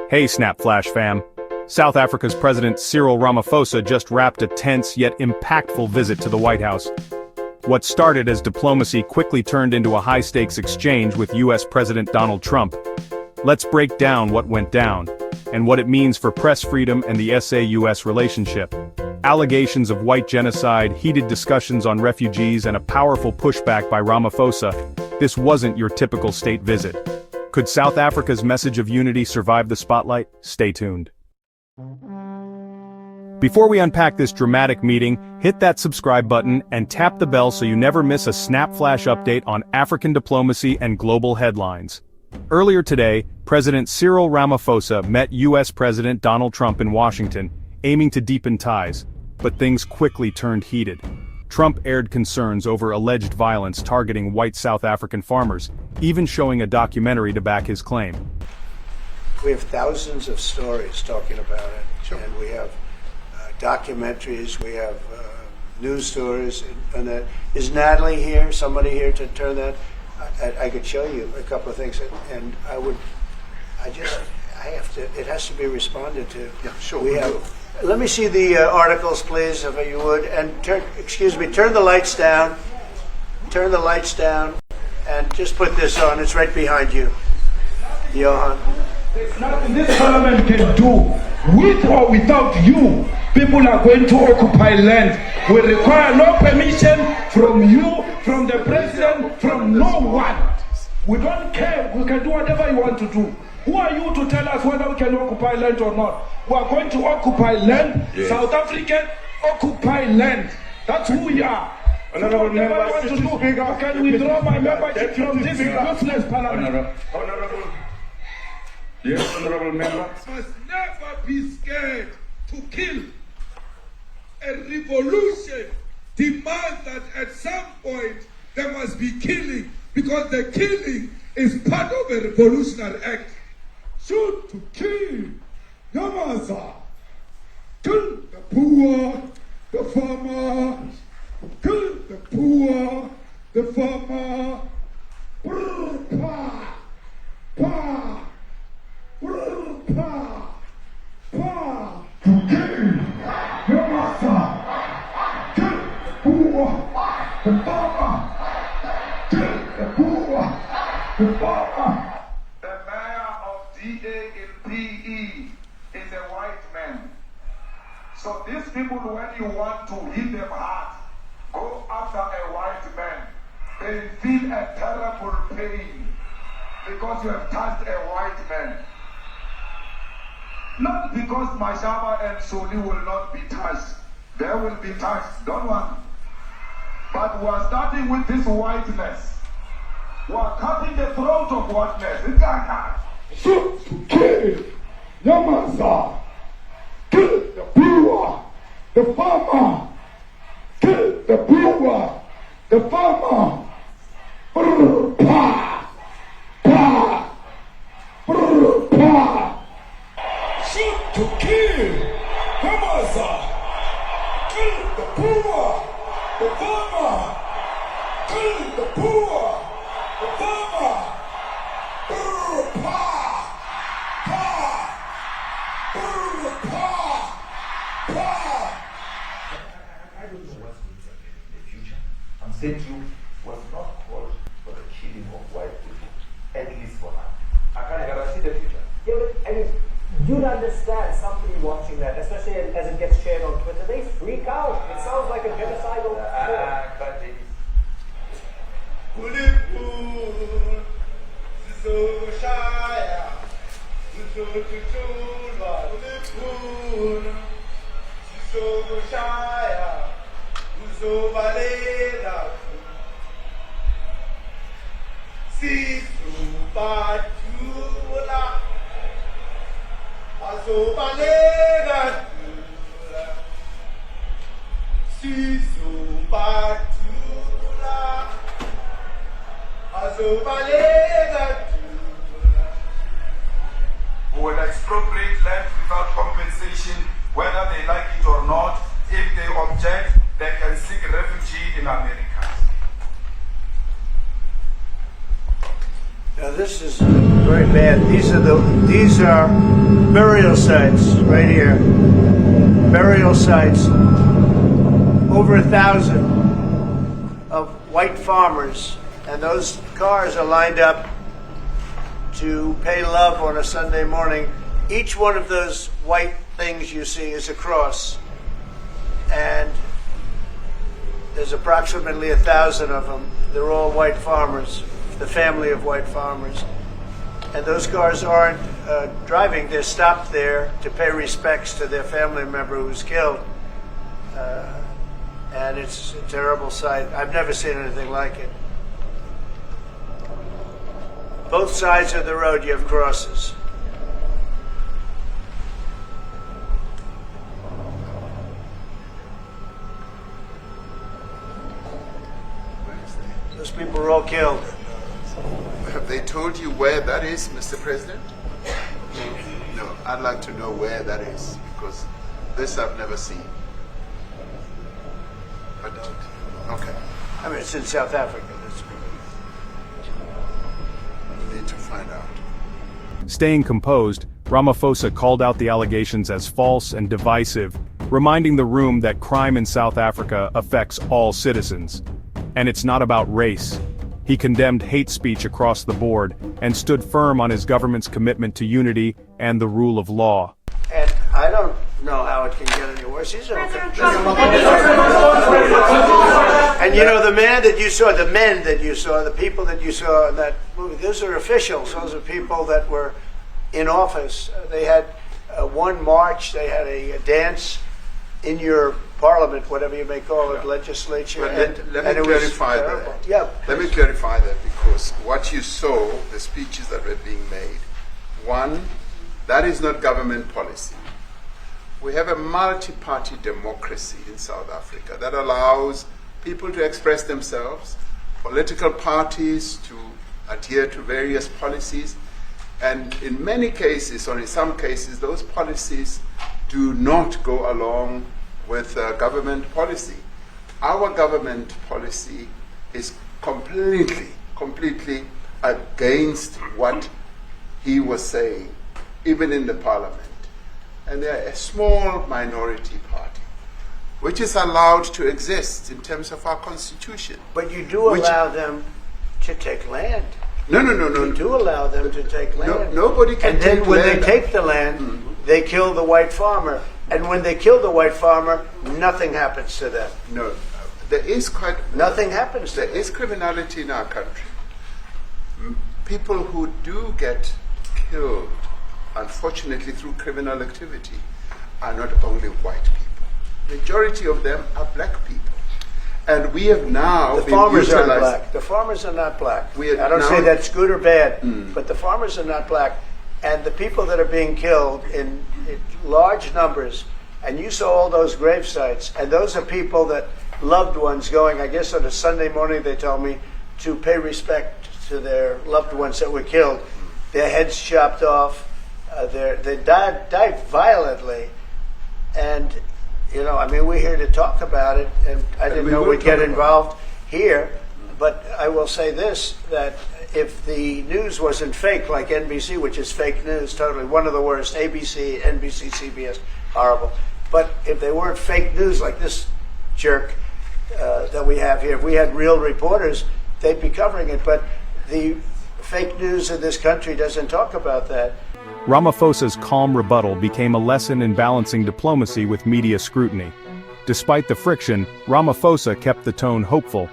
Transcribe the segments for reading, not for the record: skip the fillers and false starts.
Hey SnapFlash fam. South Africa's President Cyril Ramaphosa just wrapped a tense yet impactful visit to the White House. What started as diplomacy quickly turned into a high-stakes exchange with US President Donald Trump. Let's break down what went down, and what it means for press freedom and the SA-US relationship. Allegations of white genocide, heated discussions on refugees, and a powerful pushback by Ramaphosa. This wasn't your typical state visit. Could South Africa's message of unity survive the spotlight? Stay tuned. Before we unpack this dramatic meeting, hit that subscribe button and tap the bell so you never miss a SnapFlash update on African diplomacy and global headlines. Earlier today, President Cyril Ramaphosa met US President Donald Trump in Washington, aiming to deepen ties, but things quickly turned heated. Trump aired concerns over alleged violence targeting white South African farmers, even showing a documentary to back his claim. We have thousands of stories talking about it, sure. And we have documentaries, we have news stories, and that. Is Natalie here, somebody here to turn that? I could show you a couple of things, and it has to be responded to. Yeah, sure. Let me see the articles, please, if you would, and turn the lights down, and just put this on. It's right behind you, Johan. There's nothing this parliament can do. With or without you, people are going to occupy land. We require no permission from you, from the president, from no one. We don't care. We can do whatever you want to do. Who are you to tell us whether we can occupy land or not? We are going to occupy land. Yes. South Africa occupy land. That's who we are. Honorable member, I can withdraw my membership from this useless parliament. Honorable. Yes, honorable member. Must never be scared to kill. A revolution demands that at some point there must be killing, because the killing is part of a revolutionary act. Shoot to kill. Yamaza. Kill the poor, the farmer. Kill the poor, the farmer. Pa, pa, pa, pa. To kill. Yamaza. Kill the poor, the farmer. Kill the poor, the farmer. DA in PE is a white man. So these people, when you want to hit them hard, go after a white man. They feel a terrible pain because you have touched a white man. Not because Mashaba and Soli will not be touched. They will be touched, don't worry. But we are starting with this whiteness. We are cutting the throat of whiteness. It's like Shoot to kill. Yamaza. Kill the poor, the farmer. Kill the poor, the farmer. Pa, pa, pa. Shoot to kill. Yamaza. Kill the poor, the farmer. Kill the poor, the farmer. Pa. Saint Jude was not called for the killing of white people, at least for now. I can't guarantee the future. Yeah, but I mean, you'd understand somebody watching that, especially as it gets shared on Twitter, they freak out. It sounds like a genocidal who will expropriate land without compensation, whether they like it or not. If they object, they can seek refugee in America. Now this is very bad. These are burial sites right here. Burial sites. Over 1,000 of white farmers, and those cars are lined up to pay love on a Sunday morning. Each one of those white things you see is a cross, and there's approximately 1,000 of them. They're all white farmers, the family of white farmers. And those cars aren't driving, they're stopped there to pay respects to their family member who's killed. And it's a terrible sight. I've never seen anything like it. Both sides of the road you have crosses. Those people were all killed. Have they told you where that is, Mr. President? No, I'd like to know where that is, because this I've never seen. But, okay. I mean, it's in South Africa. We need to find out. Staying composed, Ramaphosa called out the allegations as false and divisive, reminding the room that crime in South Africa affects all citizens. And it's not about race. He condemned hate speech across the board and stood firm on his government's commitment to unity and the rule of law. And I don't know how it can get any worse. These are and you know, the men that you saw, the people that you saw in that movie, those are officials. Those are people that were in office. They had one march, they had a dance in your parliament, whatever you may call it, legislature. Let me clarify that. Yeah. Let me clarify that, because what you saw, the speeches that were being made, one, that is not government policy. We have a multi-party democracy in South Africa that allows people to express themselves, political parties to adhere to various policies, and in many cases, or in some cases, those policies do not go along with government policy. Our government policy is completely against what he was saying, even in the parliament. And they're a small minority party, which is allowed to exist in terms of our constitution. But you do allow them to take land. No. You do allow them to take land. Nobody can take land. And then when they take the land, they kill the white farmer. And when they kill the white farmer, nothing happens to them. No, there is nothing happens to them. There is criminality in our country. People who do get killed, unfortunately, through criminal activity, are not only white people. Majority of them are black people. And we have now the farmers are black. The farmers are not black. I don't say that's good or bad, but the farmers are not black. And the people that are being killed in large numbers, and you saw all those grave sites, and those are people that loved ones going, I guess on a Sunday morning, they told me, to pay respect to their loved ones that were killed. Their heads chopped off. They died violently. And, you know, I mean, we're here to talk about it, and I didn't know we'd get involved here. But I will say this, that if the news wasn't fake, like NBC, which is fake news, totally, one of the worst, ABC, NBC, CBS, horrible. But if they weren't fake news like this jerk that we have here, if we had real reporters, they'd be covering it. But the fake news in this country doesn't talk about that. Ramaphosa's calm rebuttal became a lesson in balancing diplomacy with media scrutiny. Despite the friction, Ramaphosa kept the tone hopeful,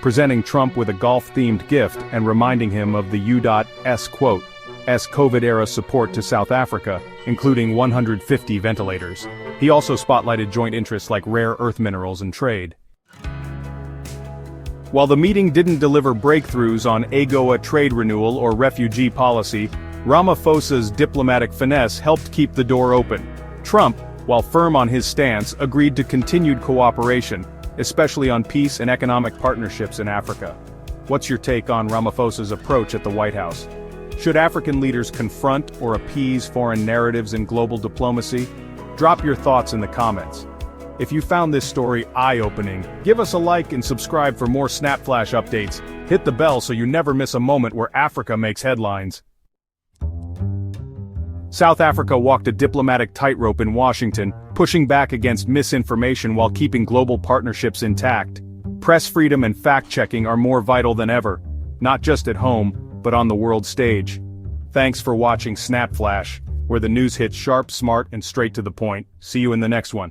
presenting Trump with a golf-themed gift and reminding him of the U.S. quote, "S COVID-era support to South Africa, including 150 ventilators." He also spotlighted joint interests like rare earth minerals and trade. While the meeting didn't deliver breakthroughs on AGOA trade renewal or refugee policy, Ramaphosa's diplomatic finesse helped keep the door open. Trump, while firm on his stance, agreed to continued cooperation, especially on peace and economic partnerships in Africa. What's your take on Ramaphosa's approach at the White House? Should African leaders confront or appease foreign narratives in global diplomacy? Drop your thoughts in the comments. If you found this story eye-opening, give us a like and subscribe for more SnapFlash updates. Hit the bell so you never miss a moment where Africa makes headlines. South Africa walked a diplomatic tightrope in Washington, pushing back against misinformation while keeping global partnerships intact. Press freedom and fact-checking are more vital than ever, not just at home, but on the world stage. Thanks for watching SnapFlash, where the news hits sharp, smart, and straight to the point. See you in the next one.